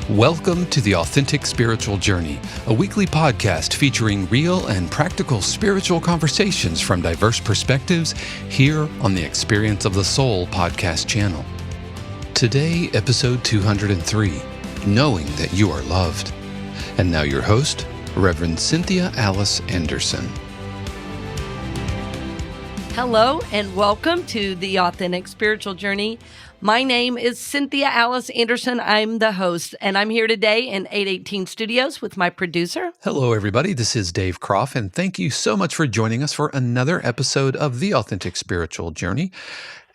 Welcome to The Authentic Spiritual Journey, a weekly podcast featuring real and practical spiritual conversations from diverse perspectives here on the Experience of the Soul podcast channel. Today, episode 203, Knowing That You Are Loved. And now your host, Reverend Cynthia Alice Anderson. Hello and welcome to The Authentic Spiritual Journey. My name is Cynthia Alice Anderson. I'm the host, and I'm here today in 818 Studios with my producer. Hello, everybody. This is Dave Croft, and thank you so much for joining us for another episode of The Authentic Spiritual Journey.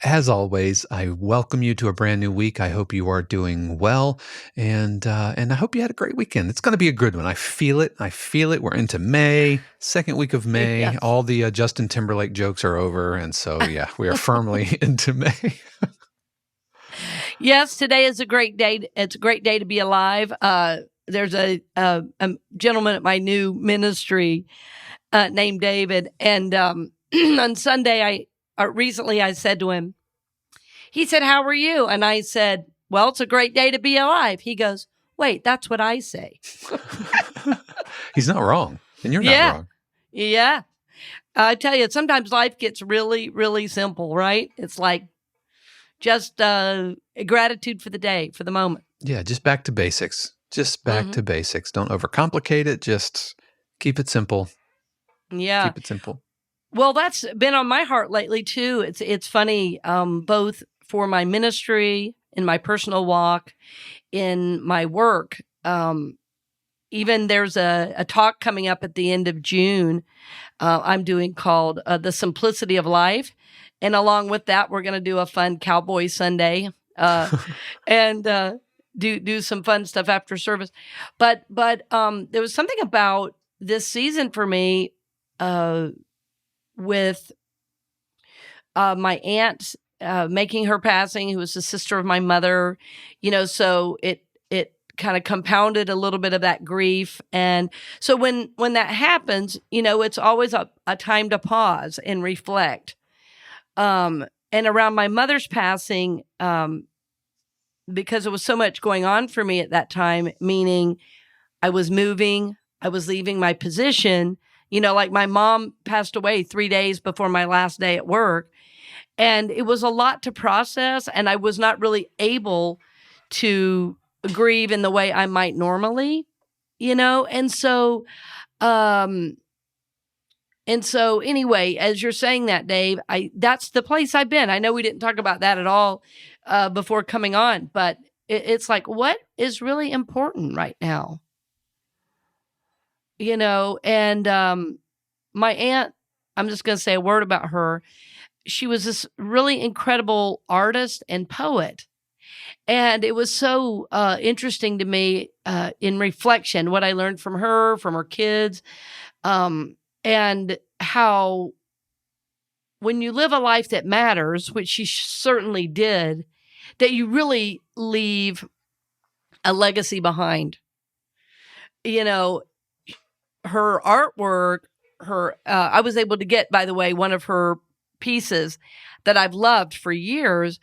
As always, I welcome you to a brand new week. I hope you are doing well, and I hope you had a great weekend. It's going to be a good one. I feel it. We're into May, second week of May. Yes. All the Justin Timberlake jokes are over, and so, yeah, we are firmly into May. Yes, today is a great day. It's a great day to be alive. There's a gentleman at my new ministry named David, and on Sunday, recently I said to him, he said, "How are you?" And I said, "Well, it's a great day to be alive." He goes, "Wait, that's what I say." He's not wrong, and you're not wrong. Yeah. I tell you, sometimes life gets really, really simple, right? It's like just gratitude for the day, for the moment. Yeah, just back to basics. Just back to basics. Don't overcomplicate it. Just keep it simple. Yeah. Keep it simple. Well, that's been on my heart lately, too. It's funny, both for my ministry, in my personal walk, in my work. Even there's a talk coming up at the end of June I'm doing called The Simplicity of Life. And along with that, we're going to do a fun Cowboy Sunday and do some fun stuff after service. But there was something about this season for me with my aunt making her passing, who was the sister of my mother. You know, so it kind of compounded a little bit of that grief. And so when that happens, you know, it's always a time to pause and reflect. And around my mother's passing, because there was so much going on for me at that time, meaning I was moving, I was leaving my position, you know, like my mom passed away 3 days before my last day at work. And it was a lot to process, and I was not really able to grieve in the way I might normally, you know? And so anyway, as you're saying that, Dave, that's the place I've been. I know we didn't talk about that at all before coming on, but it's like, what is really important right now? You know, and my aunt, I'm just going to say a word about her. She was this really incredible artist and poet. And it was so interesting to me in reflection, what I learned from her kids, and how when you live a life that matters, which she certainly did, that you really leave a legacy behind. You know, her artwork, I was able to get, by the way, one of her pieces that I've loved for years.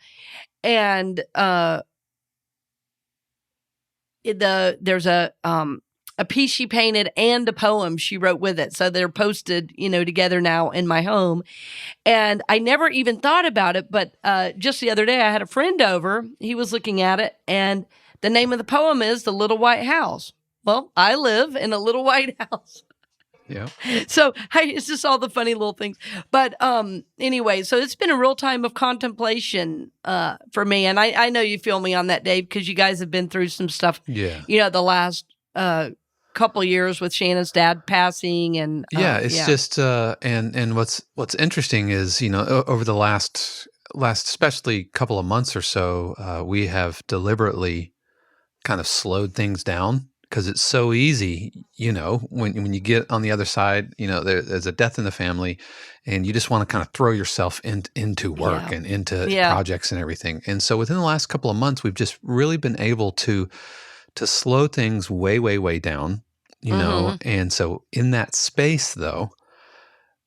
And there's a piece she painted and a poem she wrote with it. So they're posted, you know, together now in my home. And I never even thought about it, but just the other day I had a friend over. He was looking at it, and the name of the poem is The Little White House. Well, I live in a little white house. Yeah. So it's just all the funny little things. But anyway, so it's been a real time of contemplation for me. And I know you feel me on that, Dave, because you guys have been through some stuff, you know, the last couple years with Shannon's dad passing. And just, and what's interesting is, you know, over the last especially couple of months or so, we have deliberately kind of slowed things down. Because it's so easy, you know, when you get on the other side, you know, there's a death in the family, and you just want to kind of throw yourself into work and into projects and everything. And so within the last couple of months, we've just really been able to slow things way, way, way down, you know. And so in that space, though,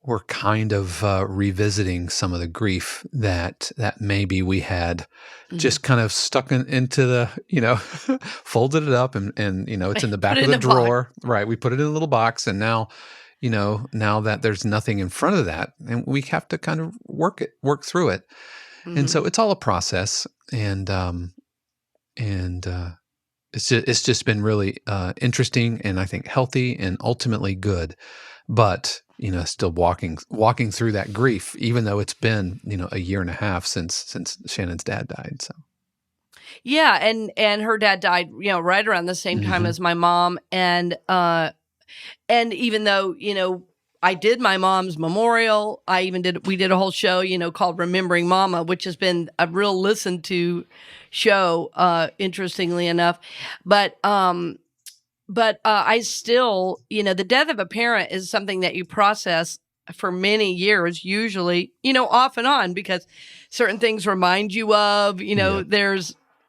we're kind of revisiting some of the grief that maybe we had just kind of stuck into the, folded it up and it's in the Put back it of in the a box. drawer, right? We put it in a little box, and now, now that there's nothing in front of that, and we have to kind of work through it. And so Mhm. it's all a process, and it's just been really interesting, and I think healthy and ultimately good. But still walking through that grief, even though it's been a year and a half since Shannon's dad died. So Yeah, and her dad died, right around the same time hmm as my mom, and even though, I did my mom's memorial, we did a whole show, called Remembering Mama, which has been a real listened to show, interestingly enough. But I still, the death of a parent is something that you process for many years, usually, off and on, because certain things remind you of, yeah,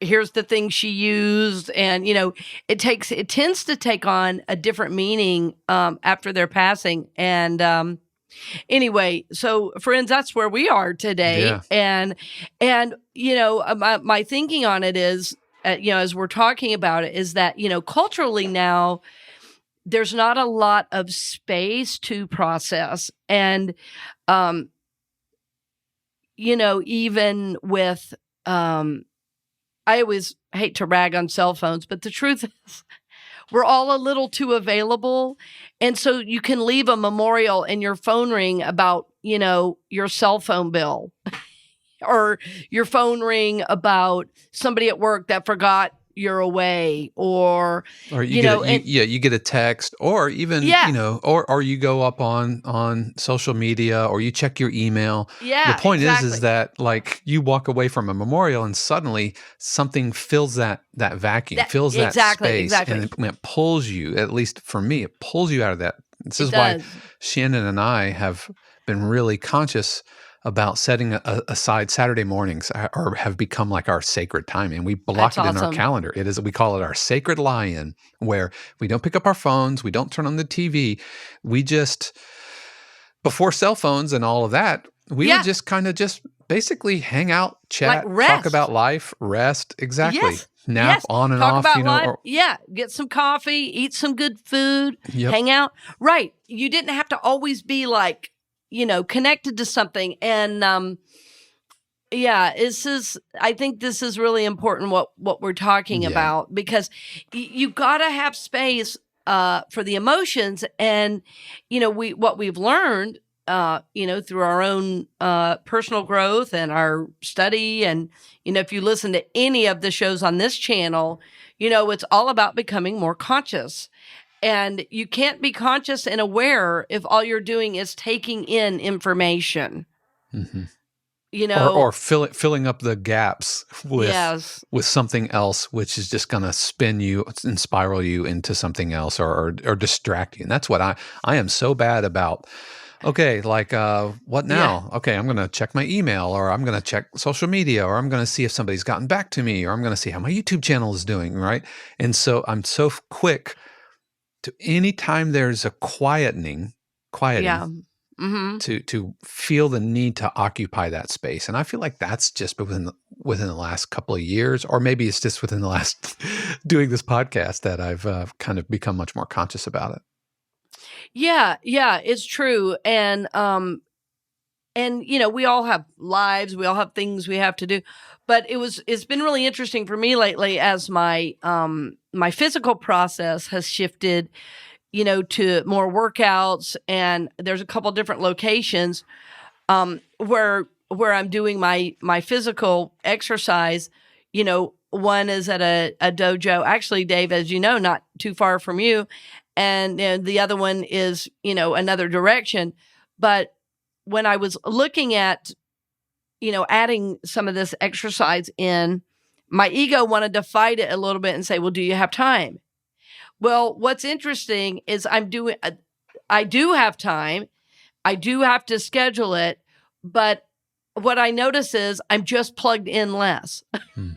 here's the thing she used. And, it tends to take on a different meaning, after their passing. And, anyway, so friends, that's where we are today. yeah, And, my thinking on it is, as we're talking about it, is that, culturally now, there's not a lot of space to process. And, um, even with, I always hate to rag on cell phones, but the truth is, we're all a little too available. And so you can leave a memorial in your phone ring about, your cell phone bill, or your phone ring about somebody at work that forgot you're away, or, or you get a and you get a text, or even yeah, or you go up on social media, or you check your email. The yeah, point is exactly. that, like, you walk away from a memorial and suddenly something fills that vacuum, That fills that exactly, space, and exactly. it pulls you, at least for me, it pulls you out of that. This It is why does. Shannon and I have been really conscious about setting aside Saturday mornings, or have become like our sacred time, and we That's block it in our awesome. calendar. It is, we call it our sacred lie-in, where we don't pick up our phones, we don't turn on the TV. We just, before cell phones and all of that, we would Yeah, just kind of just basically hang out, like chat, talk rest. about life, rest, exactly, Yes. nap Yes. on and Talk off, about life. or Yeah. Get some coffee, eat some good food, yep, hang out. Right. You didn't have to always be like, connected to something. And yeah, I think this is really important what we're talking yeah, about, because you got to have space for the emotions. And what we've learned, through our own personal growth and our study, and if you listen to any of the shows on this channel, it's all about becoming more conscious. And you can't be conscious and aware if all you're doing is taking in information. hmm you or know filling up the gaps yes. with something else, which is just going to spin you and spiral you into something else, or distract you. And that's what I am so bad about. Okay, like, what Yeah. now? Okay, I'm going to check my email, or I'm going to check social media, or I'm going to see if somebody's gotten back to me, or I'm going to see how my YouTube channel is doing, right? And so I'm so quick to, anytime there's a quieting, Yeah. Mhm. to feel the need to occupy that space. And I feel like that's just within the last couple of years, or maybe it's just within the last doing this podcast, that I've kind of become much more conscious about it. Yeah, yeah, it's true. And we all have lives, we all have things we have to do. But it's been really interesting for me lately, as my physical process has shifted, to more workouts, and there's a couple different locations where I'm doing my physical exercise. One is at a dojo, actually, Dave, as you know, not too far from you, and the other one is another direction. But when I was looking at adding some of this exercise in, my ego wanted to fight it a little bit and say, well, do you have time? Well, what's interesting is I do have time. I do have to schedule it, but what I notice is I'm just plugged in less. Hmm.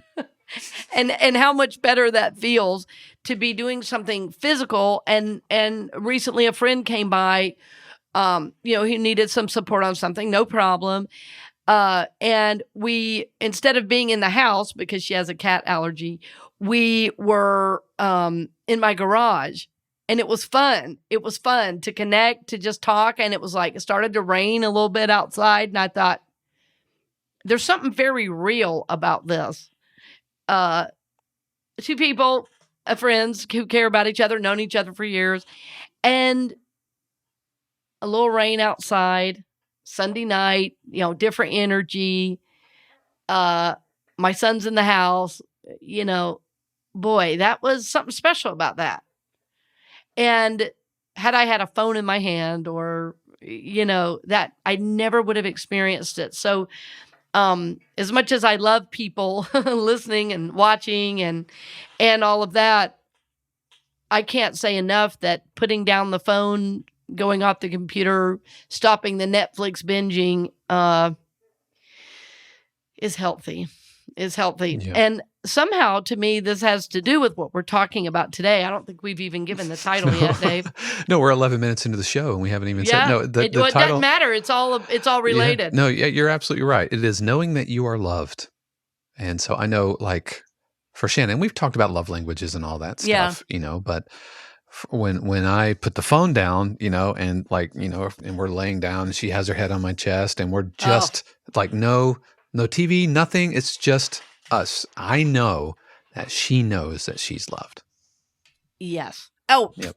And how much better that feels to be doing something physical. And recently a friend came by He needed some support on something, no problem. And we, instead of being in the house because she has a cat allergy, we were in my garage. And it was fun. It was fun to connect, to just talk. And it was like, it started to rain a little bit outside. And I thought, there's something very real about this. Two people, friends who care about each other, known each other for years, and a little rain outside, Sunday night, different energy. My son's in the house, boy, that was something special about that. And had I had a phone in my hand or, that I never would have experienced it. So, as much as I love people listening and watching and all of that, I can't say enough that putting down the phone, going off the computer, stopping the Netflix binging, is healthy. Yeah. And somehow, to me, this has to do with what we're talking about today. I don't think we've even given the title yet, Dave. No, we're 11 minutes into the show and we haven't even said Yeah, no. The it title doesn't matter. It's all related. Yeah, no, yeah, you're absolutely right. It is knowing that you are loved, and so I know, like for Shannon, we've talked about love languages and all that Yeah. stuff, but when I put the phone down, and and we're laying down, and she has her head on my chest, and we're just like no TV, nothing. It's just us. I know that she knows that she's loved. Yes. Oh. Yep.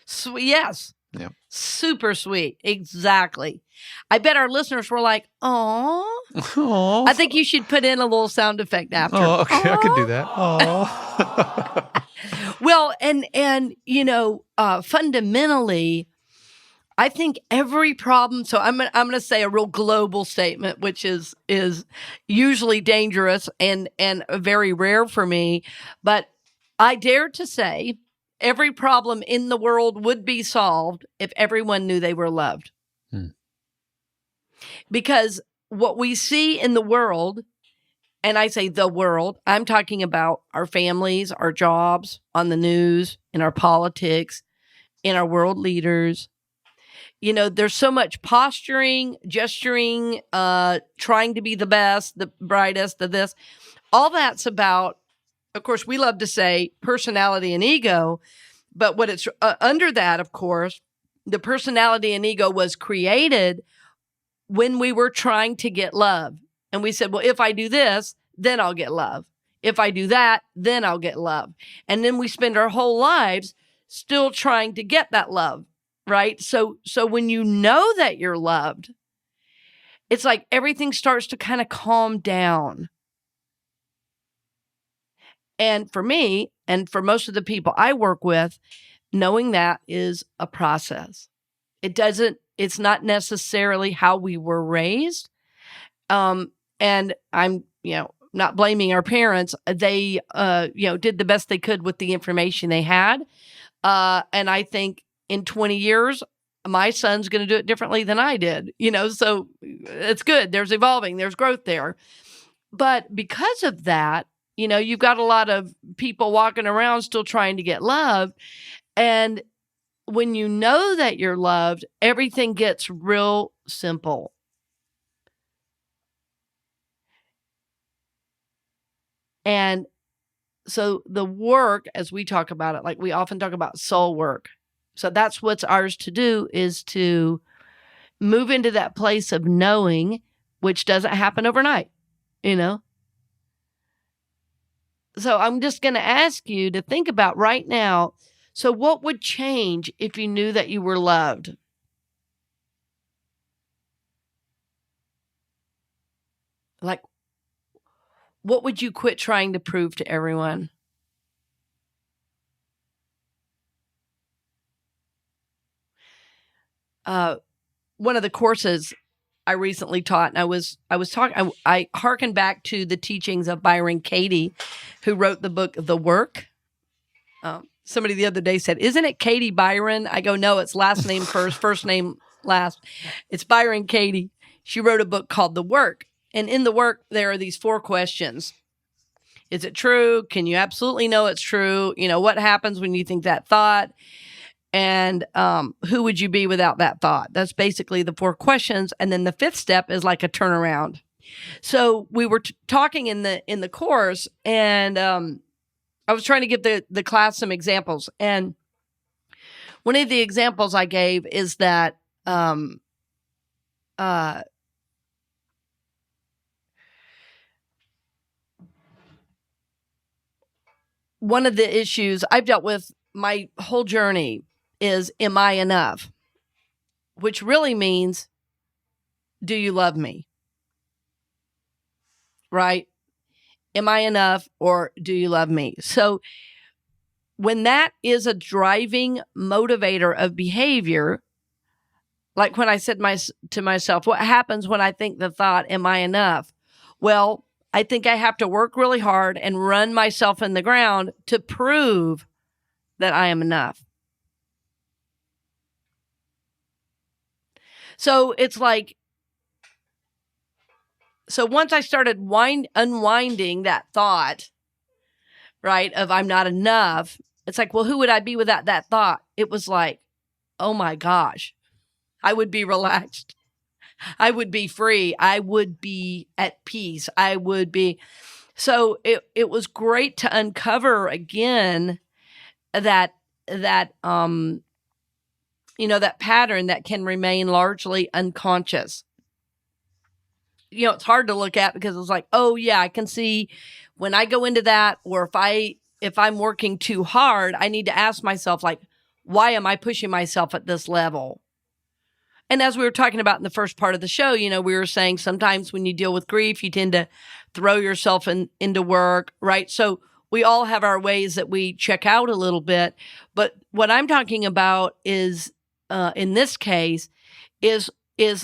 Sweet. Yes. Yep. Super sweet. Exactly. I bet our listeners were like, "Oh." I think you should put in a little sound effect after. Oh, okay. Aww. I could do that. Oh. Well, and fundamentally, I think every problem. So I'm going to say a real global statement, which is usually dangerous and very rare for me, but I dare to say every problem in the world would be solved if everyone knew they were loved. Because what we see in the world, and I say the world, I'm talking about our families, our jobs, on the news, in our politics, in our world leaders. There's so much posturing, gesturing, trying to be the best, the brightest, the this. All that's about, of course, we love to say personality and ego, but what it's under that, of course, the personality and ego was created when we were trying to get love. And we said, well, if I do this, then I'll get love. If I do that, then I'll get love. And then we spend our whole lives still trying to get that love, right? So when you know that you're loved, it's like everything starts to kind of calm down. And for me, and for most of the people I work with, knowing that is a process. It's not necessarily how we were raised. And I'm, not blaming our parents. They, did the best they could with the information they had. And I think in 20 years, my son's going to do it differently than I did, so it's good. There's evolving, there's growth there. But because of that, you've got a lot of people walking around still trying to get love. And when you know that you're loved, everything gets real simple. And so the work, as we talk about it, like we often talk about soul work. So that's what's ours to do, is to move into that place of knowing, which doesn't happen overnight, So I'm just going to ask you to think about right now. So what would change if you knew that you were loved? Like, what would you quit trying to prove to everyone? One of the courses I recently taught, and I was talking, I hearkened back to the teachings of Byron Katie, who wrote the book The Work. Somebody the other day said, "Isn't it Katie Byron?" I go, "No, it's last name first, first name last." It's Byron Katie. She wrote a book called The Work. And in The Work, there are these 4 questions. Is it true? Can you absolutely know it's true? What happens when you think that thought? And who would you be without that thought? That's basically the 4 questions. And then the 5th step is like a turnaround. So we were talking in the course, and I was trying to give the class some examples. And one of the examples I gave is that one of the issues I've dealt with my whole journey is, am I enough? Which really means, do you love me? Right? Am I enough, or do you love me? So when that is a driving motivator of behavior, like when I said to myself, what happens when I think the thought, am I enough? Well, I think I have to work really hard and run myself in the ground to prove that I am enough. So it's like, so once I started unwinding that thought, right, of I'm not enough, it's like, well, who would I be without that thought? It was like, oh my gosh, I would be relaxed. I would be free. I would be at peace. I would be. So it was great to uncover again that that pattern that can remain largely unconscious. It's hard to look at because it's like, oh yeah, I can see when I go into that, or if I'm working too hard, I need to ask myself, like, why am I pushing myself at this level? And as we were talking about in the first part of the show, we were saying sometimes when you deal with grief, you tend to throw yourself into work, right? So we all have our ways that we check out a little bit. But what I'm talking about is, in this case, is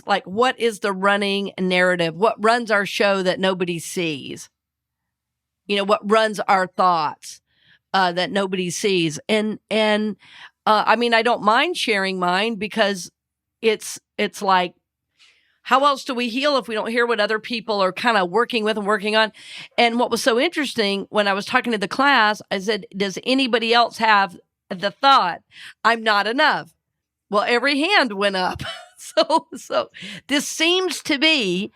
like, what is the running narrative? What runs our show that nobody sees? What runs our thoughts that nobody sees? And I mean, I don't mind sharing mine, because it's like, how else do we heal if we don't hear what other people are kind of working with and working on? And what was so interesting, when I was talking to the class, I said, does anybody else have the thought, I'm not enough? Well, every hand went up. So this seems to be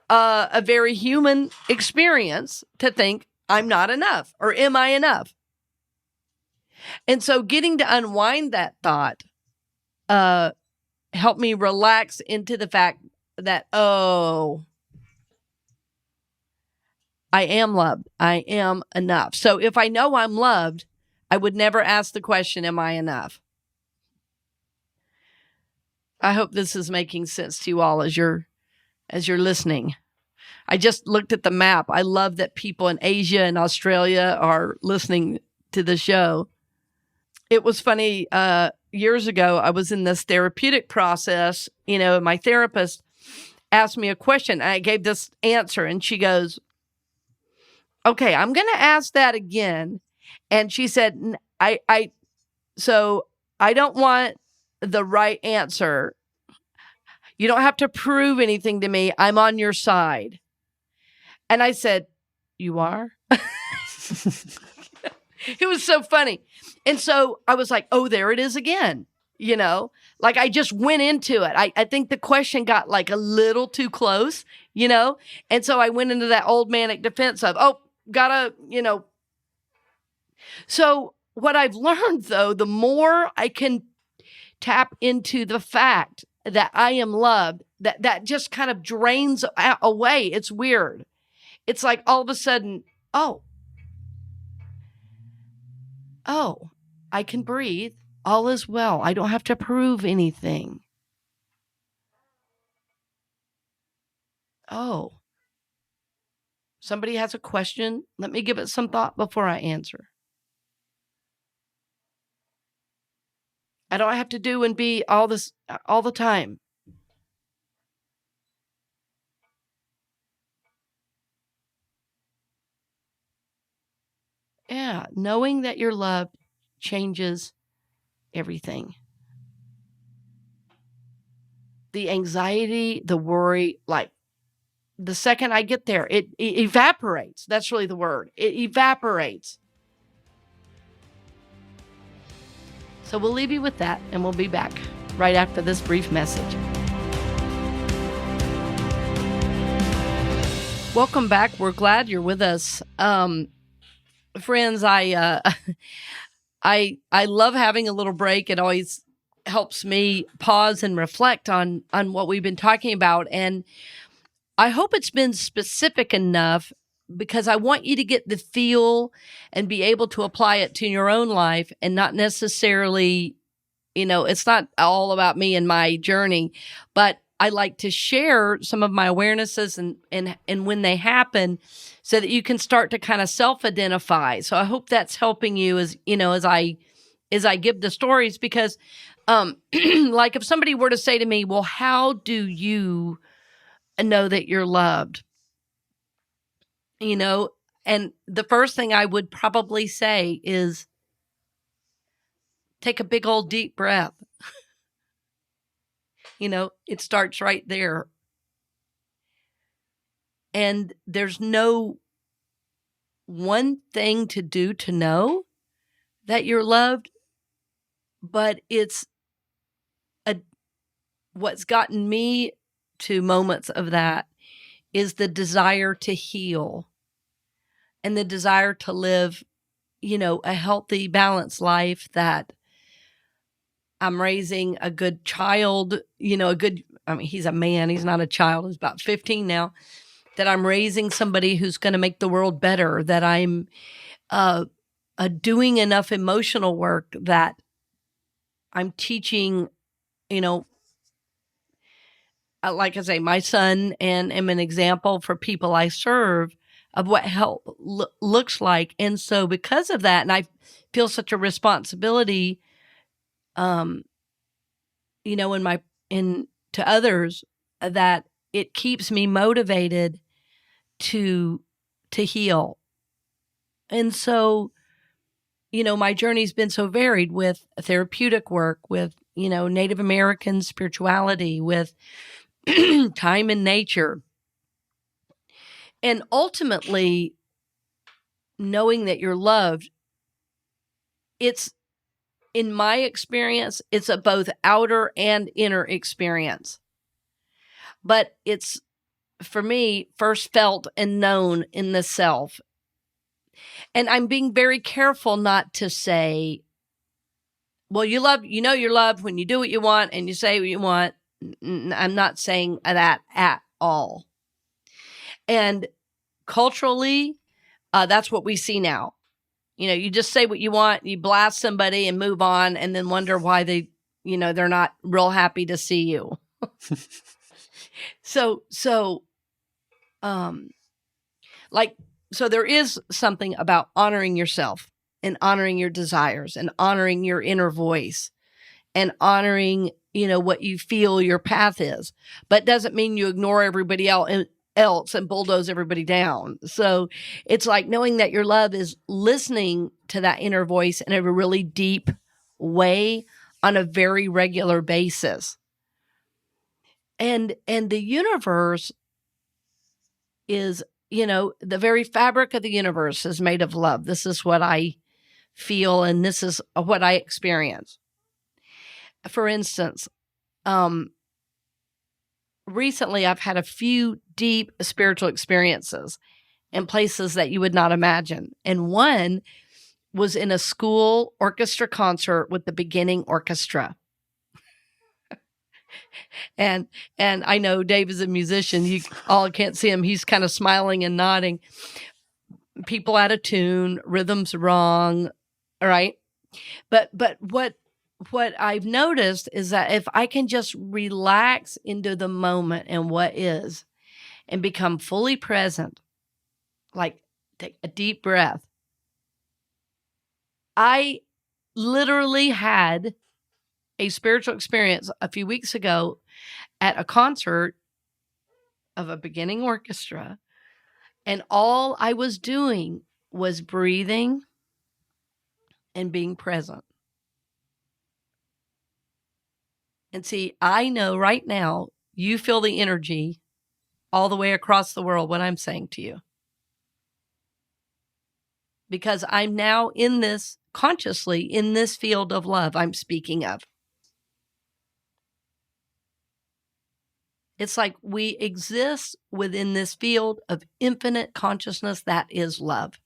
a very human experience to think, I'm not enough, or am I enough? And so getting to unwind that thought helped me relax into the fact that, oh, I am loved. I am enough. So if I know I'm loved, I would never ask the question, am I enough? I hope this is making sense to you all as you're listening. I just looked at the map. I love that people in Asia and Australia are listening to the show. It was funny. Years ago, I was in this therapeutic process, and my therapist asked me a question. And I gave this answer, and she goes, okay, I'm going to ask that again. And she said, so I don't want the right answer. You don't have to prove anything to me. I'm on your side. And I said, you are? It was so funny. And so I was like, oh, there it is again. Like I just went into it. I think the question got like a little too close, And so I went into that old manic defense of, oh, gotta. So what I've learned, though, the more I can tap into the fact that I am loved, that just kind of drains away. It's weird. It's like all of a sudden, oh, I can breathe. All is well. I don't have to prove anything. Oh, somebody has a question. Let me give it some thought before I answer. I don't have to do and be all this all the time. Yeah, knowing that you're loved changes everything. The anxiety, the worry, like the second I get there, it evaporates. That's really the word. It evaporates. So we'll leave you with that, and we'll be back right after this brief message. Welcome back. We're glad you're with us. Friends, I love having a little break. It always helps me pause and reflect on what we've been talking about. And I hope it's been specific enough, because I want you to get the feel and be able to apply it to your own life, and not necessarily, it's not all about me and my journey, but I like to share some of my awarenesses and when they happen, so that you can start to kind of self-identify. So I hope that's helping you as I give the stories, because like if somebody were to say to me, well, how do you know that you're loved? And the first thing I would probably say is take a big old deep breath. It starts right there. And there's no one thing to do to know that you're loved, but it's what's gotten me to moments of that is the desire to heal and the desire to live, a healthy, balanced life, that I'm raising a good child, he's a man, he's not a child, he's about 15 now, that I'm raising somebody who's going to make the world better, that I'm doing enough emotional work, that I'm teaching, like I say, my son, and am an example for people I serve of what help looks like. And so because of that, and I feel such a responsibility, to others, that it keeps me motivated to heal. And so, my journey's been so varied, with therapeutic work, with, Native American spirituality, with time in nature. And ultimately, knowing that you're loved, it's, in my experience, it's a both outer and inner experience. But it's, for me, first felt and known in the self. And I'm being very careful not to say, well, you're loved when you do what you want and you say what you want. I'm not saying that at all. And culturally, that's what we see now. You just say what you want, you blast somebody and move on, and then wonder why they're not real happy to see you. So there is something about honoring yourself and honoring your desires and honoring your inner voice and honoring, what you feel your path is, but doesn't mean you ignore everybody else and bulldoze everybody down. So it's like knowing that your love is listening to that inner voice in a really deep way on a very regular basis. And the universe is, the very fabric of the universe is made of love. This is what I feel, and this is what I experience. For instance, recently I've had a few deep spiritual experiences in places that you would not imagine. And one was in a school orchestra concert with the beginning orchestra. And I know Dave is a musician. You all can't see him. He's kind of smiling and nodding. People out of tune, rhythms wrong, all right? But what I've noticed is that if I can just relax into the moment and what is, and become fully present, like take a deep breath. I literally had a spiritual experience a few weeks ago at a concert of a beginning orchestra, and all I was doing was breathing and being present. And see, I know right now you feel the energy all the way across the world, what I'm saying to you. because I'm now in this, consciously, in this field of love I'm speaking of. It's like we exist within this field of infinite consciousness that is love.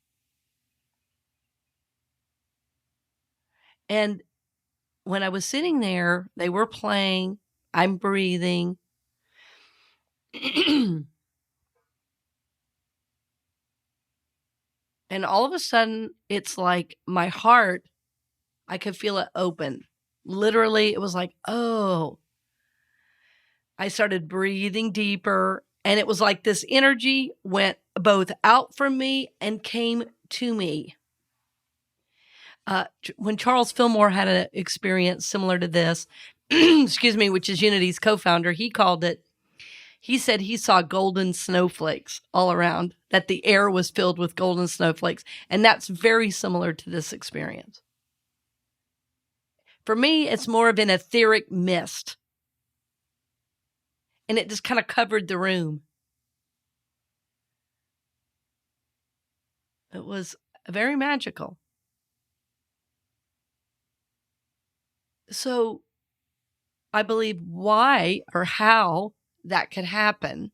And when I was sitting there, they were playing, I'm breathing. And all of a sudden, it's like my heart, I could feel it open. Literally, it was like, oh. I started breathing deeper, and it was like this energy went both out from me and came to me. When Charles Fillmore had an experience similar to this, excuse me, which is Unity's co-founder, he said he saw golden snowflakes all around, that the air was filled with golden snowflakes. And that's very similar to this experience. For me, it's more of an etheric mist. And it just kind of covered the room. It was very magical. So I believe why or how that could happen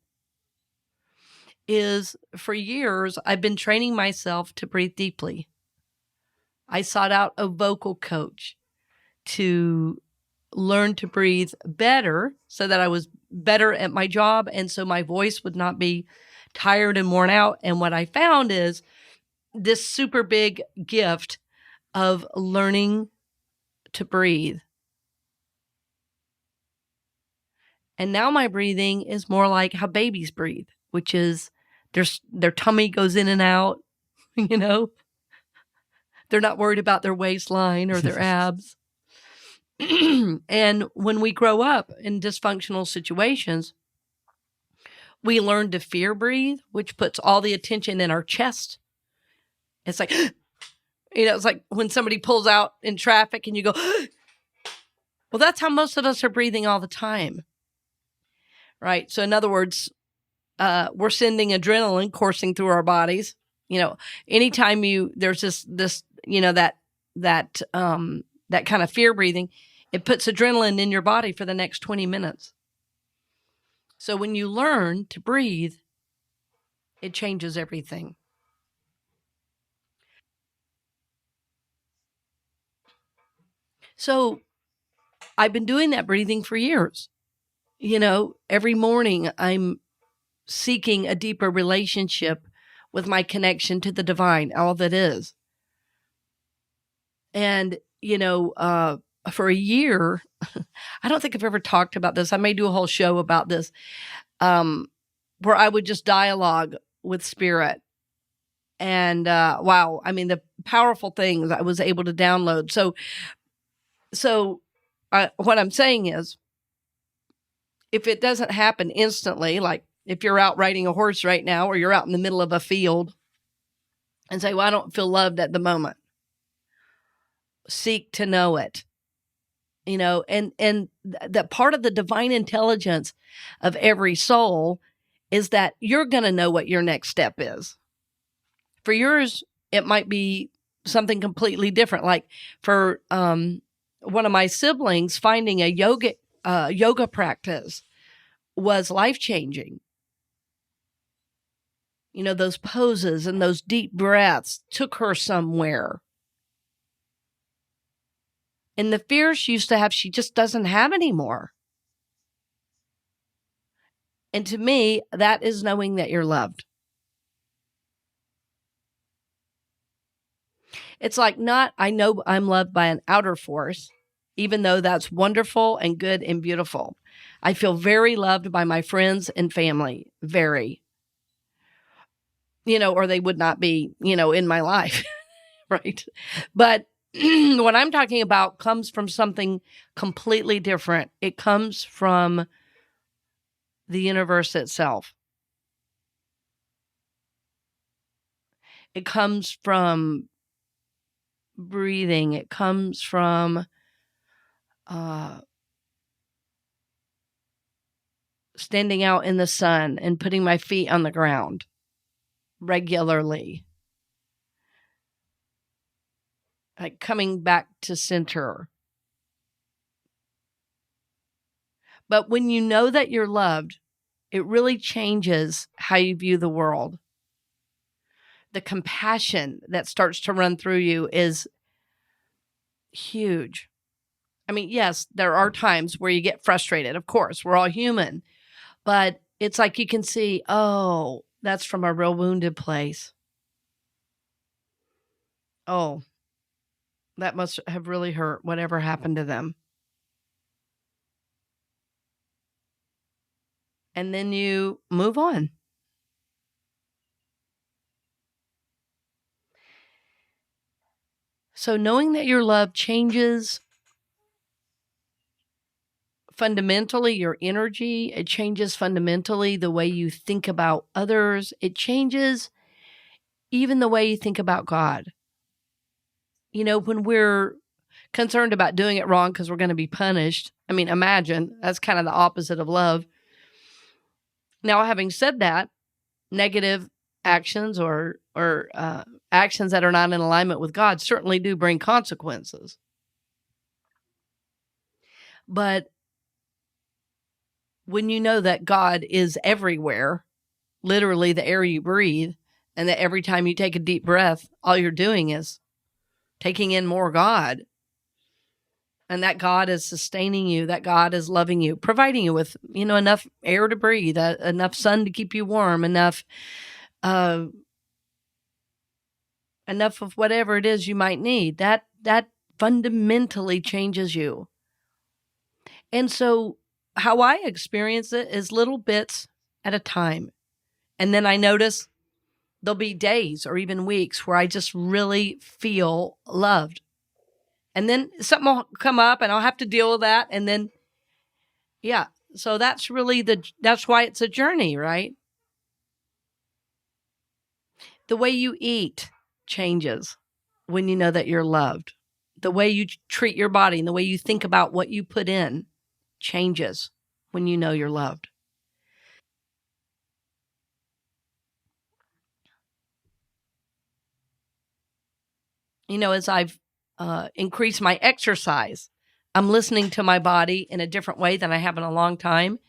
is, for years, I've been training myself to breathe deeply. I sought out a vocal coach to learn to breathe better so that I was better at my job and so my voice would not be tired and worn out. And what I found is this super big gift of learning to breathe. And now my breathing is more like how babies breathe, which is their tummy goes in and out, you know. They're not worried about their waistline or their abs. And when we grow up in dysfunctional situations, we learn to fear breathe, which puts all the attention in our chest. It's like, it's like when somebody pulls out in traffic and you go, well, that's how most of us are breathing all the time. Right. So in other words, we're sending adrenaline coursing through our bodies. Anytime there's this, that kind of fear breathing, it puts adrenaline in your body for the next 20 minutes. So when you learn to breathe, it changes everything. So I've been doing that breathing for years. Every morning I'm seeking a deeper relationship with my connection to the divine, all that is. And, for a year, I don't think I've ever talked about this. I may do a whole show about this, where I would just dialogue with spirit. And wow, I mean, the powerful things I was able to download. So what I'm saying is, if it doesn't happen instantly, like if you're out riding a horse right now, or you're out in the middle of a field and say, well, I don't feel loved at the moment. Seek to know it, and that part of the divine intelligence of every soul is that you're going to know what your next step is. For yours, it might be something completely different. Like for one of my siblings, finding a yoga practice was life-changing. Those poses and those deep breaths took her somewhere. And the fear she used to have, she just doesn't have anymore. And to me, that is knowing that you're loved. It's like I know I'm loved by an outer force, even though that's wonderful and good and beautiful. I feel very loved by my friends and family, very. Or they would not be, in my life, right? But what I'm talking about comes from something completely different. It comes from the universe itself. It comes from breathing. It comes from standing out in the sun and putting my feet on the ground regularly. like coming back to center. But when you know that you're loved, it really changes how you view the world. The compassion that starts to run through you is huge. I mean, yes, there are times where you get frustrated. Of course, we're all human. But it's like you can see, oh, that's from a real wounded place. Oh, that must have really hurt, whatever happened to them. And then you move on. So knowing that your love changes fundamentally your energy, it changes fundamentally the way you think about others, it changes even the way you think about God. You know, when we're concerned about doing it wrong because we're going to be punished, I mean, imagine that's kind of the opposite of love. Now, having said that, negative actions or actions that are not in alignment with God certainly do bring consequences. But when you know that God is everywhere, literally the air you breathe, and that every time you take a deep breath, all you're doing is taking in more God, and that God is sustaining you, that God is loving you, providing you with, enough air to breathe, enough sun to keep you warm, enough of whatever it is you might need, that fundamentally changes you. And so how I experience it is little bits at a time. And then I notice there'll be days or even weeks where I just really feel loved. And then something will come up and I'll have to deal with that. And then, yeah. So that's really that's why it's a journey, right? The way you eat changes when you know that you're loved. The way you treat your body and the way you think about what you put in changes when you know you're loved. As I've increased my exercise, I'm listening to my body in a different way than I have in a long time.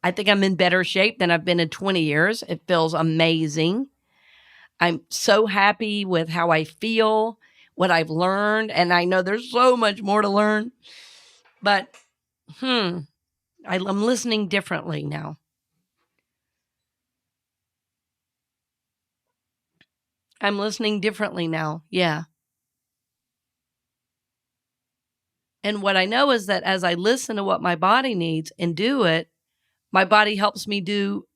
I think I'm in better shape than I've been in 20 years. It feels amazing. I'm so happy with how I feel, what I've learned, and I know there's so much more to learn. But, I'm listening differently now. I'm listening differently now. Yeah. And what I know is that as I listen to what my body needs and do it, my body helps me do,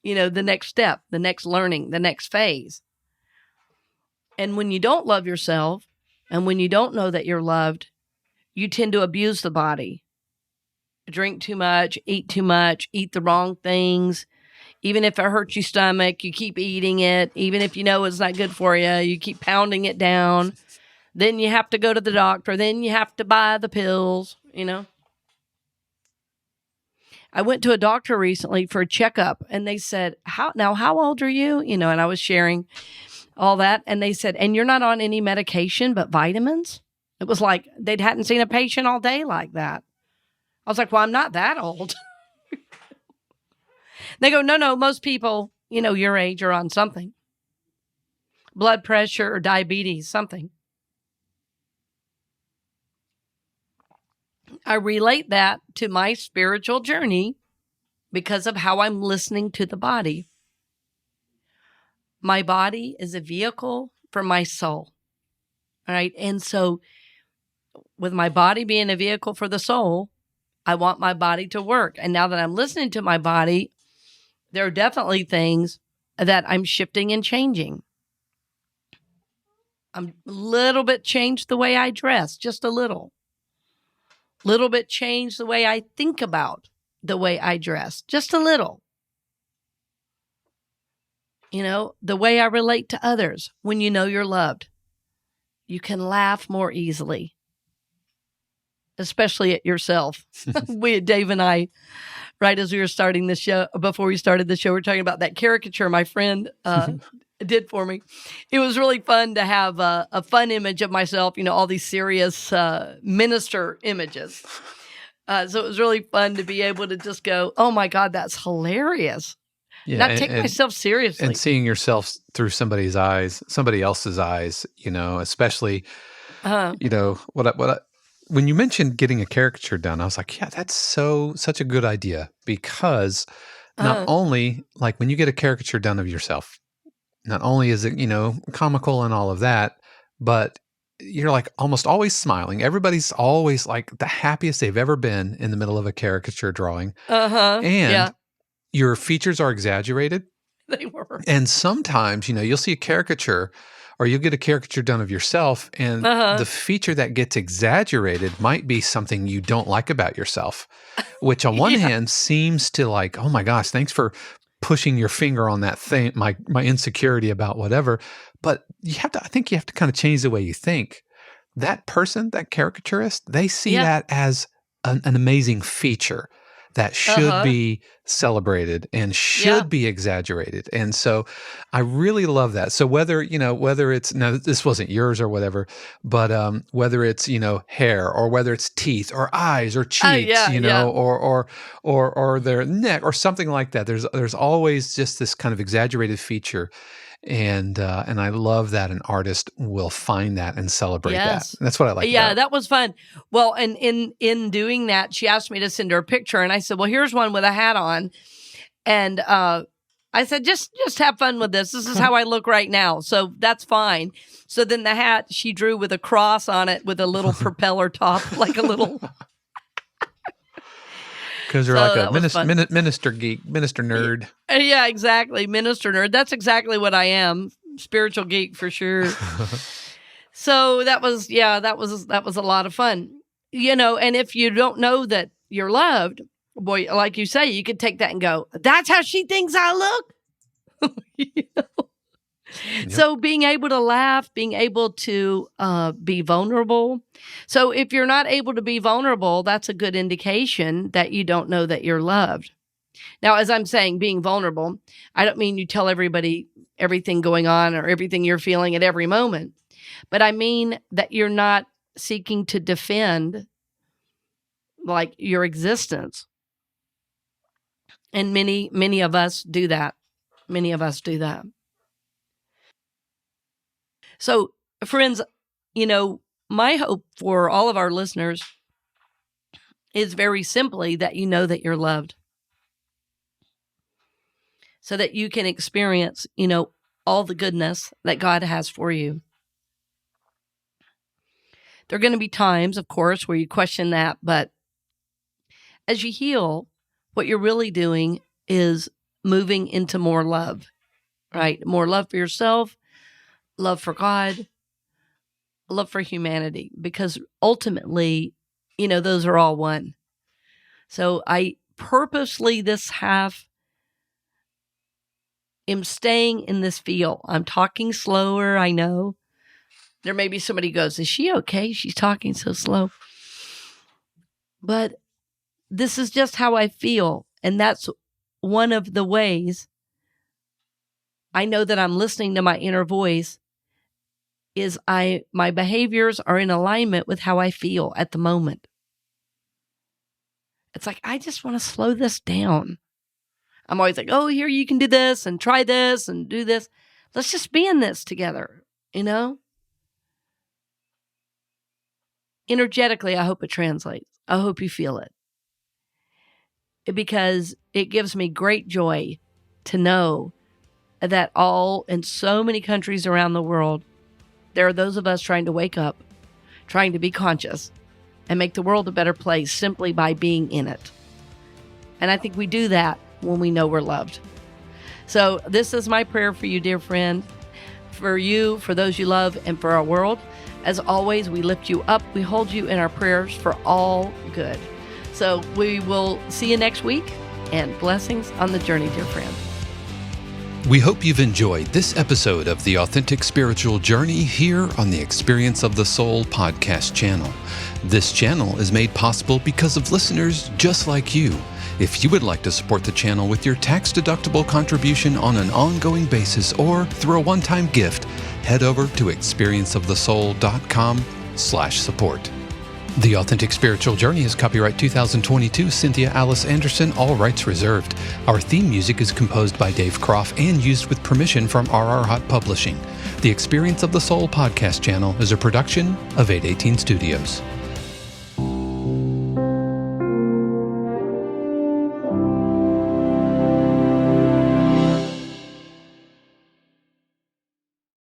the next step, the next learning, the next phase. And when you don't love yourself and when you don't know that you're loved, you tend to abuse the body. Drink too much, eat the wrong things. Even if it hurts your stomach, you keep eating it. Even if you know it's not good for you, you keep pounding it down. Then you have to go to the doctor. Then you have to buy the pills, I went to a doctor recently for a checkup and they said, how old are you? And I was sharing all that. And they said, and you're not on any medication but vitamins? It was like they hadn't seen a patient all day like that. I was like, well, I'm not that old. They go, no, most people, your age are on something. Blood pressure or diabetes, something. I relate that to my spiritual journey because of how I'm listening to the body. My body is a vehicle for my soul. All right. And so with my body being a vehicle for the soul, I want my body to work. And now that I'm listening to my body, there are definitely things that I'm shifting and changing. I'm a little bit changed the way I dress, just a little. Little bit changed the way I think about the way I dress, just a little. The way I relate to others. When you know you're loved, you can laugh more easily, especially at yourself. Dave and I, right as we were starting the show, before we started the show, we were talking about that caricature my friend did for me. It was really fun to have a fun image of myself, all these serious minister images. So it was really fun to be able to just go, oh my God, that's hilarious. Yeah, Not take myself seriously. and seeing yourself through somebody else's eyes, especially, when you mentioned getting a caricature done, I was like, yeah, that's such a good idea, because not only, like, when you get a caricature done of yourself, not only is it, comical and all of that, but you're like almost always smiling. Everybody's always like the happiest they've ever been in the middle of a caricature drawing. And Yeah, your features are exaggerated. they were. And sometimes, you'll see a caricature, or you'll get a caricature done of yourself, and the feature that gets exaggerated might be something you don't like about yourself, which on one hand seems to like, oh my gosh, thanks for pushing your finger on that thing, my insecurity about whatever. But I think you have to kind of change the way you think. That person, that caricaturist, they see that as an amazing feature that should be celebrated and should be exaggerated. And so I really love that. So whether it's, now this wasn't yours or whatever, but whether it's, hair, or whether it's teeth or eyes or cheeks, or their neck or something like that, there's always just this kind of exaggerated feature. And I love that an artist will find that and celebrate that. That's what I like. Yeah, about it. that was fun. Well, and in doing that, she asked me to send her a picture, and I said, "Well, here's one with a hat on," and I said, "Just have fun with this. This is how I look right now, so that's fine." So then the hat she drew with a cross on it with a little propeller top, like a little. Because you're like a minister geek, minister nerd. Yeah, exactly. Minister nerd. That's exactly what I am. Spiritual geek for sure. So that was a lot of fun. And if you don't know that you're loved, boy, like you say, you could take that and go, that's how she thinks I look. Yep. So being able to laugh, being able to be vulnerable. So if you're not able to be vulnerable, that's a good indication that you don't know that you're loved. Now, as I'm saying, being vulnerable, I don't mean you tell everybody everything going on or everything you're feeling at every moment, but I mean that you're not seeking to defend like your existence. And many of us do that. Many of us do that. So, friends, my hope for all of our listeners is very simply that you know that you're loved, so that you can experience, all the goodness that God has for you. There are going to be times, of course, where you question that, but as you heal, what you're really doing is moving into more love, right? More love for yourself, love for God, love for humanity, because ultimately, those are all one. So I purposely this half am staying in this feel. I'm talking slower, I know. There may be somebody who goes, is she okay? She's talking so slow. But this is just how I feel. And that's one of the ways I know that I'm listening to my inner voice is my behaviors are in alignment with how I feel at the moment. It's like, I just want to slow this down. I'm always like, oh, here, you can do this and try this and do this. Let's just be in this together, Energetically, I hope it translates. I hope you feel it. Because it gives me great joy to know that in so many countries around the world, there are those of us trying to wake up, trying to be conscious, and make the world a better place simply by being in it. And I think we do that when we know we're loved. So this is my prayer for you, dear friend, for you, for those you love, and for our world. As always, we lift you up. We hold you in our prayers for all good. So we will see you next week, and blessings on the journey, dear friend. We hope you've enjoyed this episode of The Authentic Spiritual Journey here on the Experience of the Soul podcast channel. This channel is made possible because of listeners just like you. If you would like to support the channel with your tax-deductible contribution on an ongoing basis or through a one-time gift, head over to experienceofthesoul.com/support. The Authentic Spiritual Journey is copyright 2022 Cynthia Alice Anderson, all rights reserved. Our theme music is composed by Dave Croft and used with permission from RR Hot Publishing. The Experience of the Soul podcast channel is a production of 818 Studios.